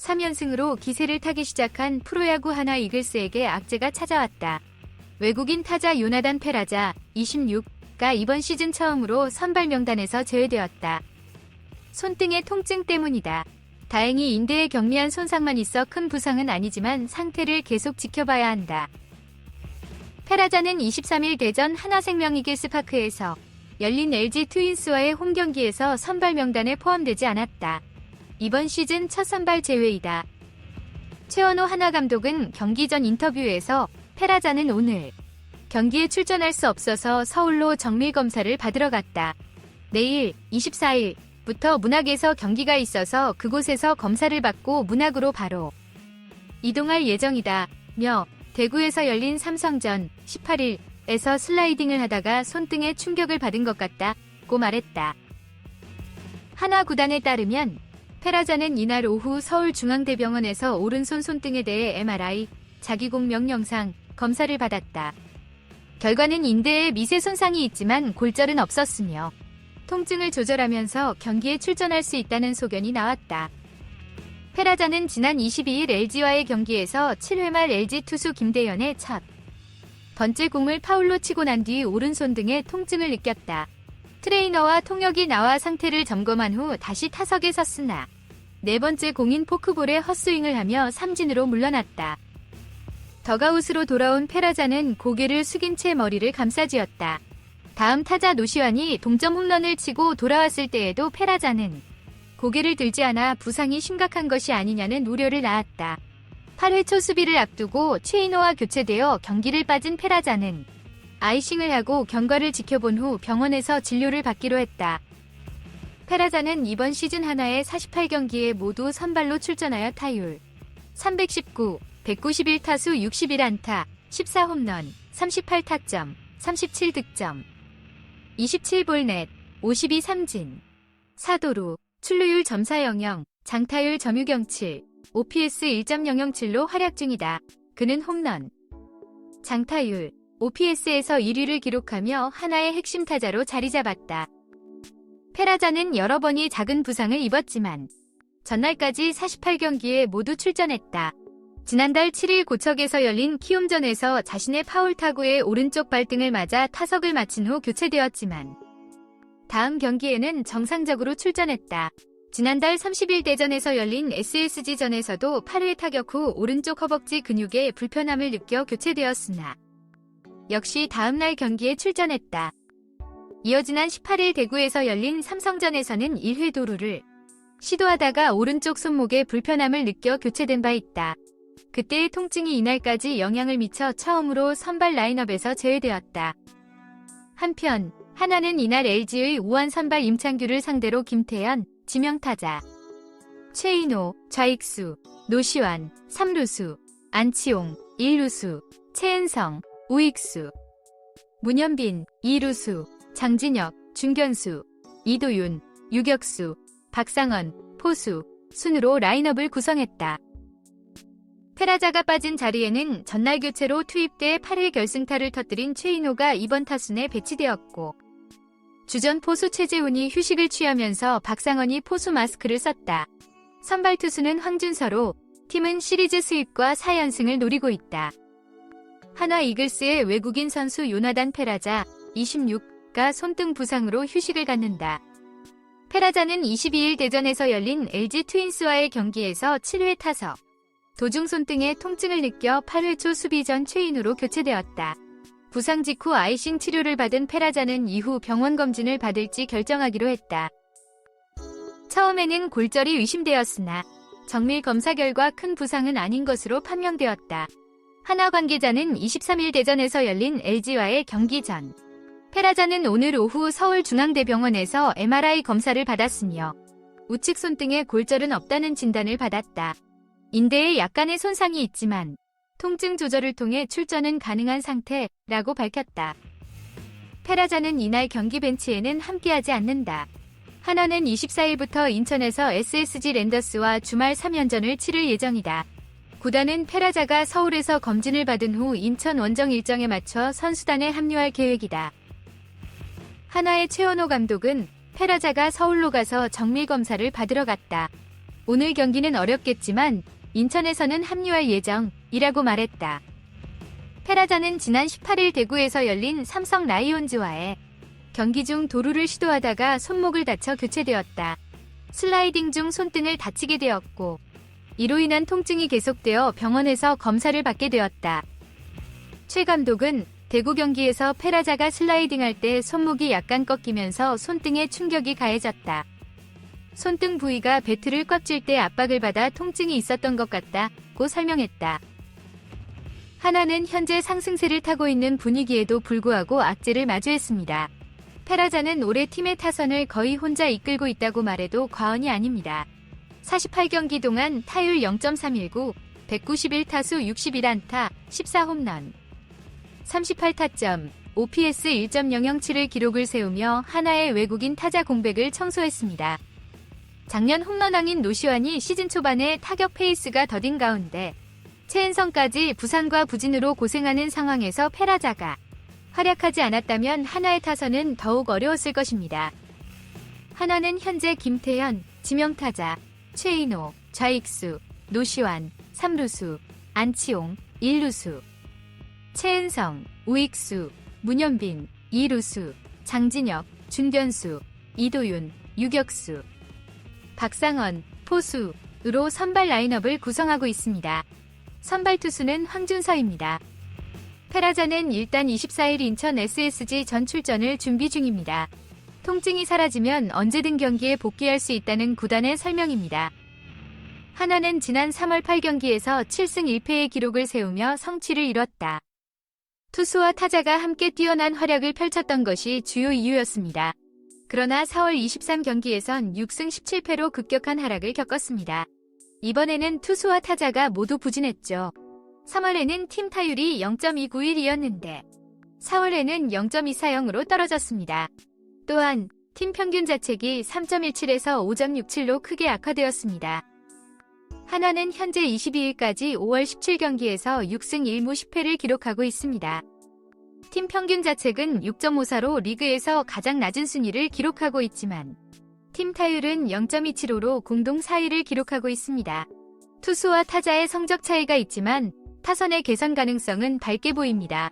3연승으로 기세를 타기 시작한 프로야구 하나 이글스에게 악재가 찾아왔다. 외국인 타자 요나단 페라자 26가 이번 시즌 처음으로 선발 명단에서 제외되었다. 손등의 통증 때문이다. 다행히 인대에 경미한 손상만 있어 큰 부상은 아니지만 상태를 계속 지켜봐야 한다. 페라자는 23일 대전 하나생명 이글스파크에서 열린 LG 트윈스와의 홈경기에서 선발 명단에 포함되지 않았다. 이번 시즌 첫 선발 제외이다. 최원호 하나감독은 경기 전 인터뷰에서 페라자는 오늘 경기에 출전할 수 없어서 서울로 정밀검사를 받으러 갔다. 내일 24일부터 문학에서 경기가 있어서 그곳에서 검사를 받고 문학으로 바로 이동할 예정이다. 며 대구에서 열린 삼성전 18일에서 슬라이딩을 하다가 손등에 충격을 받은 것 같다고 말했다. 하나 구단에 따르면 페라자는 이날 오후 서울중앙대병원에서 오른손 손등에 대해 MRI, 자기공 명령상 검사를 받았다. 결과는 인대에 미세 손상이 있지만 골절은 없었으며 통증을 조절하면서 경기에 출전할 수 있다는 소견이 나왔다. 페라자는 지난 22일 LG와의 경기에서 7회 말 LG 투수 김대현의 첫 번째 공을 파울로 치고 난 뒤 오른손 등에 통증을 느꼈다. 트레이너와 통역이 나와 상태를 점검한 후 다시 타석에 섰으나 네 번째 공인 포크볼에 헛스윙을 하며 삼진으로 물러났다. 더가웃으로 돌아온 페라자는 고개를 숙인 채 머리를 감싸쥐었다. 다음 타자 노시환이 동점 홈런을 치고 돌아왔을 때에도 페라자는 고개를 들지 않아 부상이 심각한 것이 아니냐는 우려를 낳았다. 8회 초 수비를 앞두고 최인호와 교체되어 경기를 빠진 페라자는 아이싱을 하고 경과를 지켜본 후 병원에서 진료를 받기로 했다. 페라자는 이번 시즌 하나의 48경기에 모두 선발로 출전하여 타율 319, 191타수 61안타, 14홈런, 38타점, 37득점, 27볼넷, 52삼진, 4도루, 출루율 점사00, 장타율 점유경 7, OPS 1.007로 활약 중이다. 그는 홈런, 장타율, OPS에서 1위를 기록하며 하나의 핵심 타자로 자리 잡았다. 페라자는 여러 번이 작은 부상을 입었지만 전날까지 48경기에 모두 출전했다. 지난달 7일 고척에서 열린 키움전에서 자신의 파울 타구에 오른쪽 발등을 맞아 타석을 마친 후 교체되었지만 다음 경기에는 정상적으로 출전했다. 지난달 30일 대전에서 열린 SSG전에서도 8회 타격 후 오른쪽 허벅지 근육에 불편함을 느껴 교체되었으나 역시 다음날 경기에 출전했다. 이어 지난 18일 대구에서 열린 삼성전에서는 1회 도루를 시도하다가 오른쪽 손목에 불편함을 느껴 교체된 바 있다. 그때의 통증이 이날까지 영향을 미쳐 처음으로 선발 라인업에서 제외되었다. 한편 하나는 이날 LG의 우완 선발 임창규를 상대로 김태현, 지명타자, 최인호, 좌익수, 노시환, 3루수, 안치홍, 1루수, 최은성, 우익수, 문현빈, 2루수, 장진혁, 중견수, 이도윤, 유격수, 박상원, 포수, 순으로 라인업을 구성했다. 페라자가 빠진 자리에는 전날 교체로 투입돼 8회 결승타를 터뜨린 최인호가 이번 타순에 배치되었고 주전 포수 최재훈이 휴식을 취하면서 박상원이 포수 마스크를 썼다. 선발 투수는 황준서로 팀은 시리즈 수입과 4연승을 노리고 있다. 한화 이글스의 외국인 선수 요나단 페라자 26가 손등 부상으로 휴식을 갖는다. 페라자는 22일 대전에서 열린 LG 트윈스와의 경기에서 7회 타석 도중 손등에 통증을 느껴 8회 초 수비 전 최인호로 교체되었다. 부상 직후 아이싱 치료를 받은 페라자는 이후 병원 검진을 받을지 결정하기로 했다. 처음에는 골절이 의심되었으나 정밀 검사 결과 큰 부상은 아닌 것으로 판명되었다. 하나 관계자는 23일 대전에서 열린 LG와의 경기 전 페라자는 오늘 오후 서울중앙대병원에서 MRI 검사를 받았으며 우측 손등에 골절은 없다는 진단을 받았다. 인대에 약간의 손상이 있지만 통증 조절을 통해 출전은 가능한 상태라고 밝혔다. 페라자는 이날 경기 벤치에는 함께하지 않는다. 한화는 24일부터 인천에서 SSG 랜더스와 주말 3연전을 치를 예정이다. 구단은 페라자가 서울에서 검진을 받은 후 인천 원정 일정에 맞춰 선수단에 합류할 계획이다. 한화의 최원호 감독은 페라자가 서울로 가서 정밀검사를 받으러 갔다. 오늘 경기는 어렵겠지만 인천에서는 합류할 예정이라고 말했다. 페라자는 지난 18일 대구에서 열린 삼성 라이온즈와의 경기 중 도루를 시도하다가 손목을 다쳐 교체되었다. 슬라이딩 중 손등을 다치게 되었고 이로 인한 통증이 계속되어 병원에서 검사를 받게 되었다. 최 감독은 대구 경기에서 페라자가 슬라이딩할 때 손목이 약간 꺾이면서 손등에 충격이 가해졌다. 손등 부위가 배트를 꽉 쥘 때 압박을 받아 통증이 있었던 것 같다고 설명했다. 하나는 현재 상승세를 타고 있는 분위기에도 불구하고 악재를 마주했습니다. 페라자는 올해 팀의 타선을 거의 혼자 이끌고 있다고 말해도 과언이 아닙니다. 48경기 동안 타율 0.319, 191타수 61안타, 14홈런, 38타점, OPS 1.007을 기록을 세우며 하나의 외국인 타자 공백을 청소했습니다. 작년 홈런왕인 노시환이 시즌 초반에 타격 페이스가 더딘 가운데 최은성까지 부상과 부진으로 고생하는 상황에서 페라자가 활약하지 않았다면 하나의 타선은 더욱 어려웠을 것입니다. 하나는 현재 김태현, 지명타자, 최인호, 좌익수, 노시환, 3루수, 안치홍, 1루수, 최은성, 우익수, 문현빈, 2루수, 장진혁, 준변수, 이도윤, 유격수, 박상원, 포수로 선발 라인업을 구성하고 있습니다. 선발 투수는 황준서입니다. 페라자는 일단 24일 인천 SSG 전 출전을 준비 중입니다. 통증이 사라지면 언제든 경기에 복귀할 수 있다는 구단의 설명입니다. 하나는 지난 3월 8경기에서 7승 1패의 기록을 세우며 성취를 이뤘다. 투수와 타자가 함께 뛰어난 활약을 펼쳤던 것이 주요 이유였습니다. 그러나 4월 23경기에선 6승 17패로 급격한 하락을 겪었습니다. 이번에는 투수와 타자가 모두 부진했죠. 3월에는 팀 타율이 0.291이었는데 4월에는 0.240으로 떨어졌습니다. 또한 팀 평균 자책이 3.17에서 5.67로 크게 악화되었습니다. 한화는 현재 22일까지 5월 17경기에서 6승 1무 10패를 기록하고 있습니다. 팀 평균 자책은 6.54로 리그에서 가장 낮은 순위를 기록하고 있지만 팀 타율은 0.275로 공동 4위를 기록하고 있습니다. 투수와 타자의 성적 차이가 있지만 타선의 개선 가능성은 밝게 보입니다.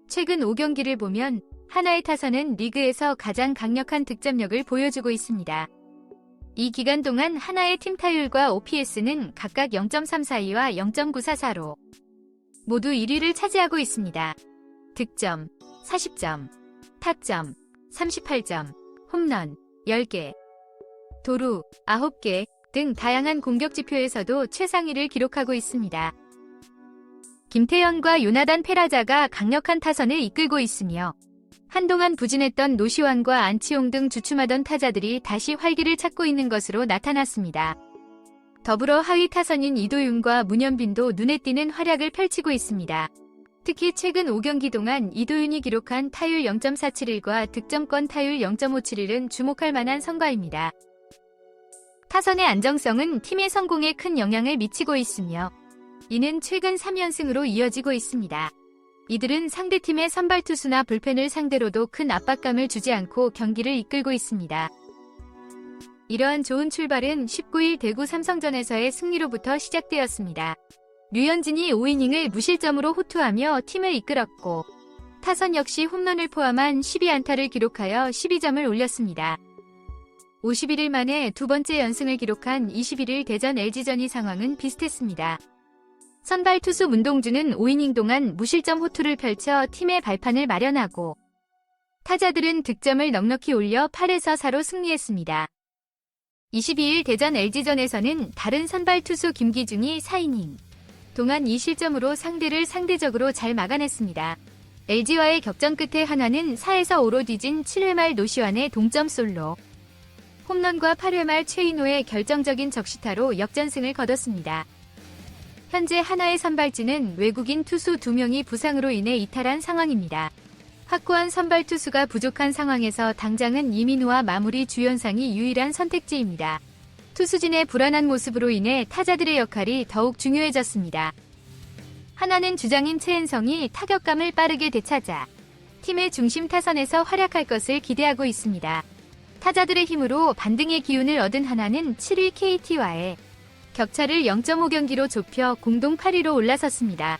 최근 5경기를 보면 하나의 타선은 리그에서 가장 강력한 득점력을 보여주고 있습니다. 이 기간 동안 하나의 팀 타율과 OPS는 각각 0.342와 0.944로 모두 1위를 차지하고 있습니다. 득점 40점, 타점 38점, 홈런 10개, 도루 9개 등 다양한 공격 지표에서도 최상위를 기록하고 있습니다. 김태현과 요나단 페라자가 강력한 타선을 이끌고 있으며 한동안 부진했던 노시환과 안치홍 등 주춤하던 타자들이 다시 활기를 찾고 있는 것으로 나타났습니다. 더불어 하위 타선인 이도윤과 문현빈도 눈에 띄는 활약을 펼치고 있습니다. 특히 최근 5경기 동안 이도윤이 기록한 타율 0.471과 득점권 타율 0.571은 주목할 만한 성과입니다. 타선의 안정성은 팀의 성공에 큰 영향을 미치고 있으며 이는 최근 3연승으로 이어지고 있습니다. 이들은 상대팀의 선발 투수나 불펜을 상대로도 큰 압박감을 주지 않고 경기를 이끌고 있습니다. 이러한 좋은 출발은 19일 대구 삼성전에서의 승리로부터 시작되었습니다. 류현진이 5이닝을 무실점으로 호투하며 팀을 이끌었고 타선 역시 홈런을 포함한 12안타를 기록하여 12점을 올렸습니다. 51일 만에 두 번째 연승을 기록한 21일 대전 LG전이 상황은 비슷했습니다. 선발 투수 문동주는 5이닝 동안 무실점 호투를 펼쳐 팀의 발판을 마련하고 타자들은 득점을 넉넉히 올려 8에서 4로 승리했습니다. 22일 대전 LG전에서는 다른 선발 투수 김기중이 4이닝 동안 2실점으로 상대를 상대적으로 잘 막아냈습니다. LG와의 격전 끝에 한화는 4에서 5로 뒤진 7회 말 노시환의 동점 솔로 홈런과 8회 말 최인호의 결정적인 적시타로 역전승을 거뒀습니다. 현재 한화의 선발진은 외국인 투수 2명이 부상으로 인해 이탈한 상황입니다. 확고한 선발 투수가 부족한 상황에서 당장은 이민우와 마무리 주연상이 유일한 선택지입니다. 투수진의 불안한 모습으로 인해 타자들의 역할이 더욱 중요해졌습니다. 한화는 주장인 최은성이 타격감을 빠르게 되찾아 팀의 중심 타선에서 활약할 것을 기대하고 있습니다. 타자들의 힘으로 반등의 기운을 얻은 하나는 7위 KT와의 격차를 0.5경기로 좁혀 공동 8위로 올라섰습니다.